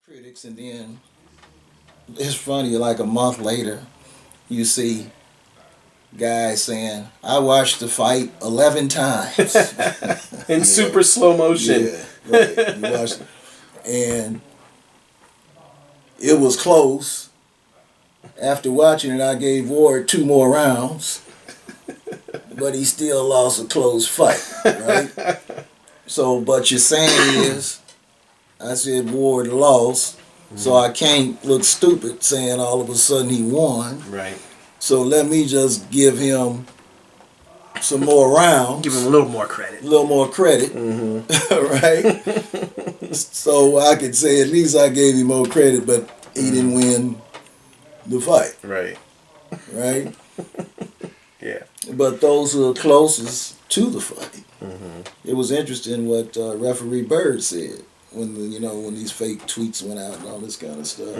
critics, and then it's funny. Like a month later, you see guys saying, "I watched the fight 11 times." In You know, super slow motion. yeah, right. You watched, and it was close. After watching it, I gave Ward 2 more rounds, but he still lost a close fight, right? So, but you're saying is, I said Ward lost, so I can't look stupid saying all of a sudden he won. Right. So let me just give him some more rounds. Give him a little more credit. A little more credit, right? So I could say at least I gave him more credit, but he didn't win the fight, Right. right? Yeah. But those who are closest to the fight, it was interesting what referee Bird said when these fake tweets went out and all this kind of stuff.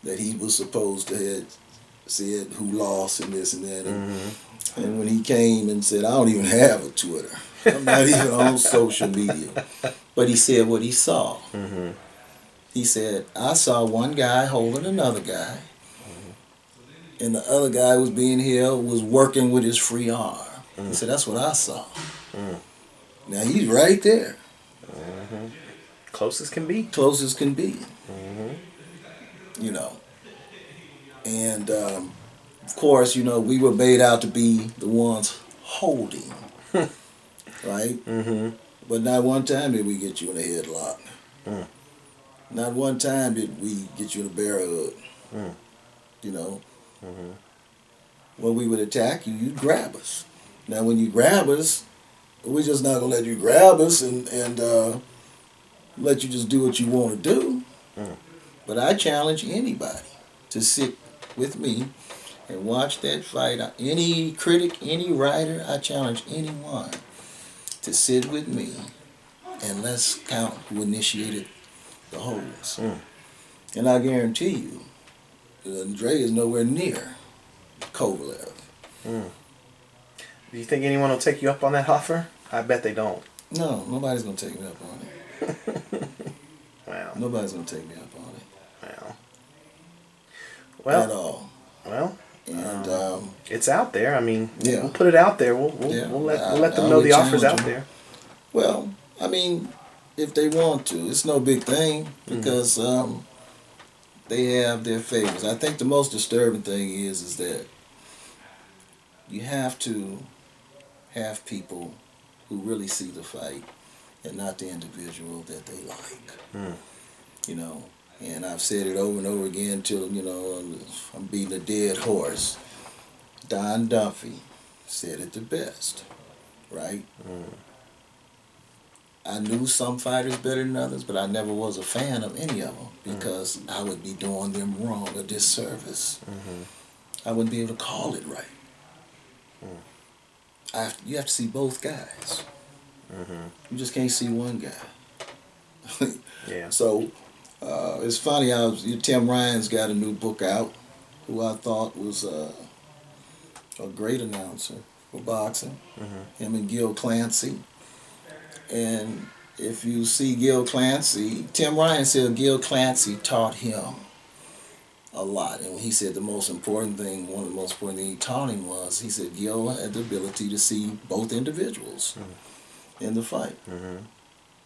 That he was supposed to have said who lost and this and that. And when he came and said, I don't even have a Twitter. I'm not even on social media. But he said what he saw. He said, I saw one guy holding another guy. And the other guy was being held, was working with his free arm. He said, that's what I saw. Now he's right there. Closest can be. Closest can be. You know. And of course, we were made out to be the ones holding. Right? But not one time did we get you in a headlock. Not one time did we get you in a bear hug. You know? When we would attack you, you'd grab us. Now when you grab us, we're just not going to let you grab us and let you just do what you want to do. But I challenge anybody to sit with me and watch that fight. Any critic, any writer, I challenge anyone to sit with me and let's count who initiated the holds. And I guarantee you, Andre is nowhere near Kovalev. Do you think anyone will take you up on that offer? I bet they don't. No, nobody's going to take me up on it. Wow. Nobody's going to take me up on it. Wow. Well. At all. Well. And it's out there. I mean, yeah. we'll put it out there. We'll let them know the offer's out there. Well, I mean, if they want to, it's no big thing because they have their favors. I think the most disturbing thing is that you have to have people who really see the fight and not the individual that they like. And I've said it over and over again till, I'm beating a dead horse. Don Duffy said it the best, right? I knew some fighters better than others, but I never was a fan of any of them because I would be doing them wrong, a disservice. I wouldn't be able to call it right. You have to see both guys. You just can't see one guy. Yeah. So it's funny how Tim Ryan's got a new book out, who I thought was a great announcer for boxing. Him and Gil Clancy. And if you see Gil Clancy, Tim Ryan said Gil Clancy taught him a lot. And he said one of the most important things he taught him was, he said Gil had the ability to see both individuals in the fight.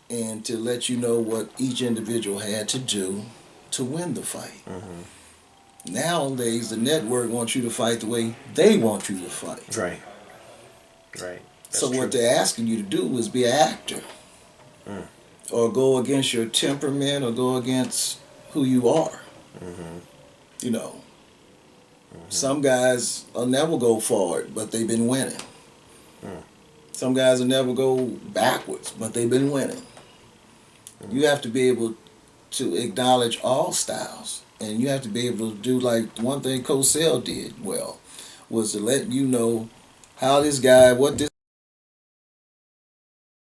And to let you know what each individual had to do to win the fight. Nowadays, the network wants you to fight the way they want you to fight. Right. Right. That's So true. what they're asking you to do is be an actor. Or go against your temperament or go against who you are. Some guys will never go forward, but they've been winning. Some guys will never go backwards, but they've been winning. You have to be able to acknowledge all styles. And you have to be able to do like one thing Cosell did well, was to let you know what this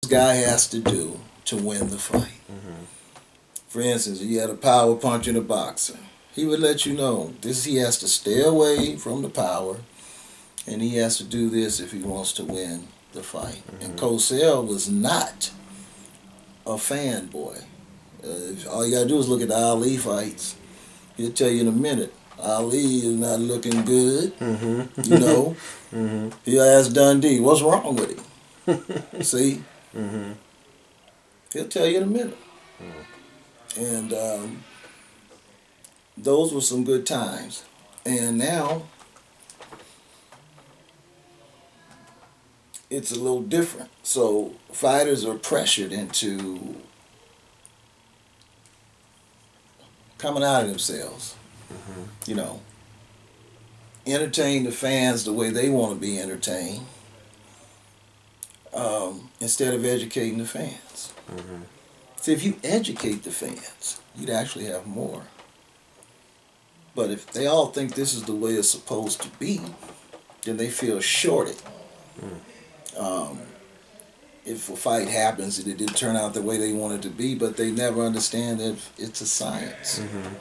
guy has to do to win the fight. For instance, he had a power punch in a boxer. He would let you know he has to stay away from the power, and he has to do this if he wants to win the fight. And Cosell was not a fanboy. All you gotta do is look at the Ali fights. He'll tell you in a minute. Ali is not looking good. Mm-hmm. You know. Mm-hmm. He'll ask Dundee, what's wrong with him? See? Mm-hmm. He'll tell you in a minute. And those were some good times. And now it's a little different. So fighters are pressured into coming out of themselves. Mm-hmm. You know, entertain the fans the way they want to be entertained, instead of educating the fans. Mm-hmm. See, if you educate the fans, you'd actually have more. But if they all think this is the way it's supposed to be, then they feel shorted. If a fight happens and it didn't turn out the way they want it to be, but they never understand that it's a science. Mm-hmm.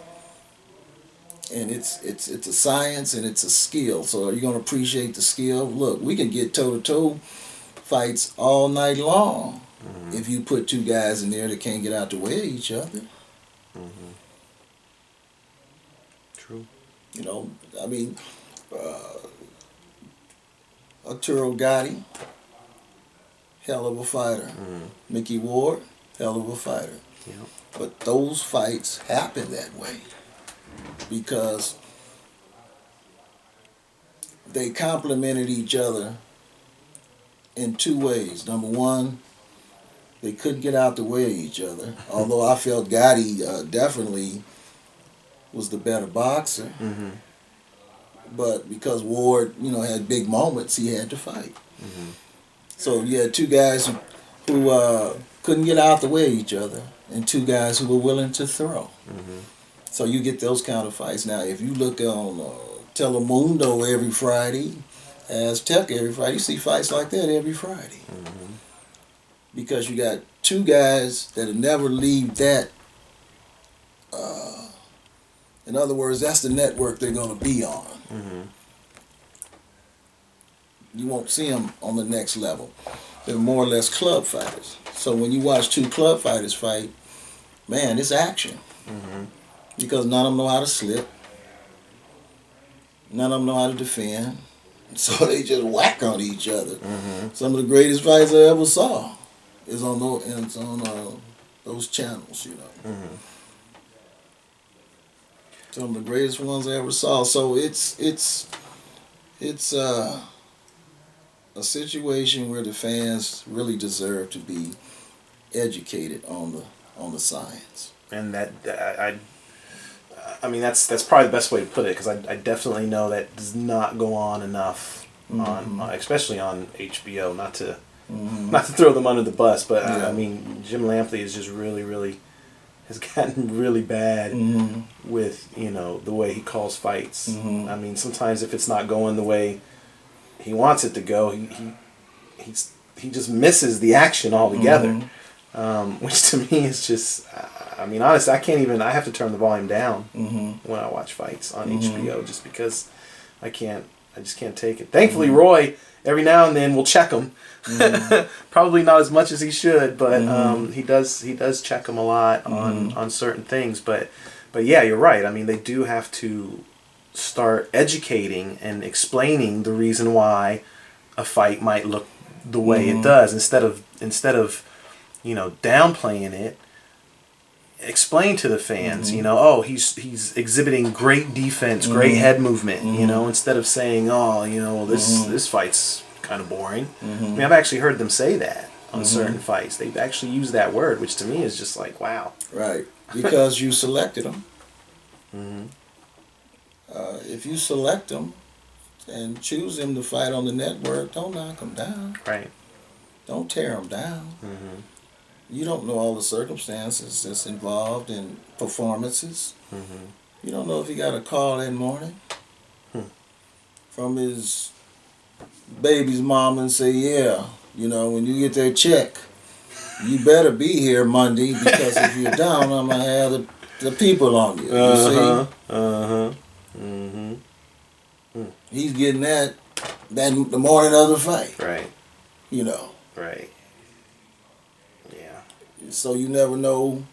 And it's a science and it's a skill. So are you going to appreciate the skill? Look, we can get toe-to-toe fights all night long if you put two guys in there that can't get out the way of each other. Mm-hmm. True. You know, I mean, Arturo Gatti, hell of a fighter. Mickey Ward, hell of a fighter. Yep. But those fights happen that way because they complemented each other in two ways. Number one, they couldn't get out the way of each other. Although I felt Gotti definitely was the better boxer. Mm-hmm. But because Ward, had big moments, he had to fight. Mm-hmm. So you had two guys who couldn't get out the way of each other and two guys who were willing to throw. Mm-hmm. So you get those kind of fights. Now, if you look on Telemundo every Friday, Azteca every Friday, you see fights like that every Friday. Mm-hmm. Because you got two guys that'll never leave that. In other words, that's the network they're going to be on. Mm-hmm. You won't see them on the next level. They're more or less club fighters. So when you watch two club fighters fight, man, it's action. Mm-hmm. Because none of them know how to slip. None of them know how to defend. So they just whack on each other. Mm-hmm. Some of the greatest fights I ever saw is on those channels, Mm-hmm. Some of the greatest ones I ever saw. So it's a situation where the fans really deserve to be educated on the science. And I mean that's probably the best way to put it, because I definitely know that does not go on enough on especially on HBO. Not to throw them under the bus, but I mean Jim Lampley is just really has gotten really bad with the way he calls fights. I mean sometimes if it's not going the way he wants it to go, he just misses the action altogether, which to me is just. I mean, honestly, I have to turn the volume down when I watch fights on HBO, just because I just can't take it. Thankfully, Roy, every now and then, will check him. Probably not as much as he should, but he does check him a lot on certain things. But yeah, you're right. I mean, they do have to start educating and explaining the reason why a fight might look the way it does, instead of downplaying it. Explain to the fans, he's exhibiting great defense, great head movement, instead of saying, this fight's kind of boring. I mean, I've actually heard them say that on certain fights. They've actually used that word, which to me is just like, wow. Right, because you selected them. If you select them and choose them to fight on the network, don't knock them down. Right. Don't tear them down. You don't know all the circumstances that's involved in performances. You don't know if he got a call that morning from his baby's mom and say, when you get that check, you better be here Monday, because if you're down, I'm going to have the people on you. You see? He's getting that the morning of the fight. Right. Right. Yeah. So you never know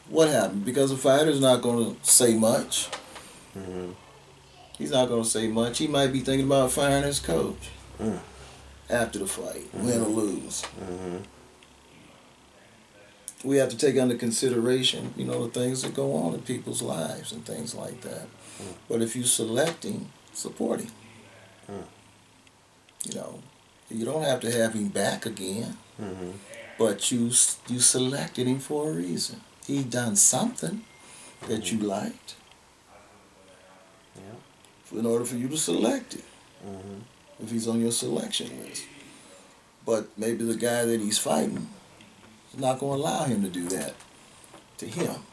what happened? Because the fighter's not going to say much. Mm-hmm. He's not going to say much. He might be thinking about firing his coach after the fight, win or lose. Mm-hmm. We have to take under consideration, the things that go on in people's lives and things like that. But if you're selecting, support him. You don't have to have him back again. But you selected him for a reason. He done something that you liked. In order for you to select it, if he's on your selection list. But maybe the guy that he's fighting is not going to allow him to do that to him,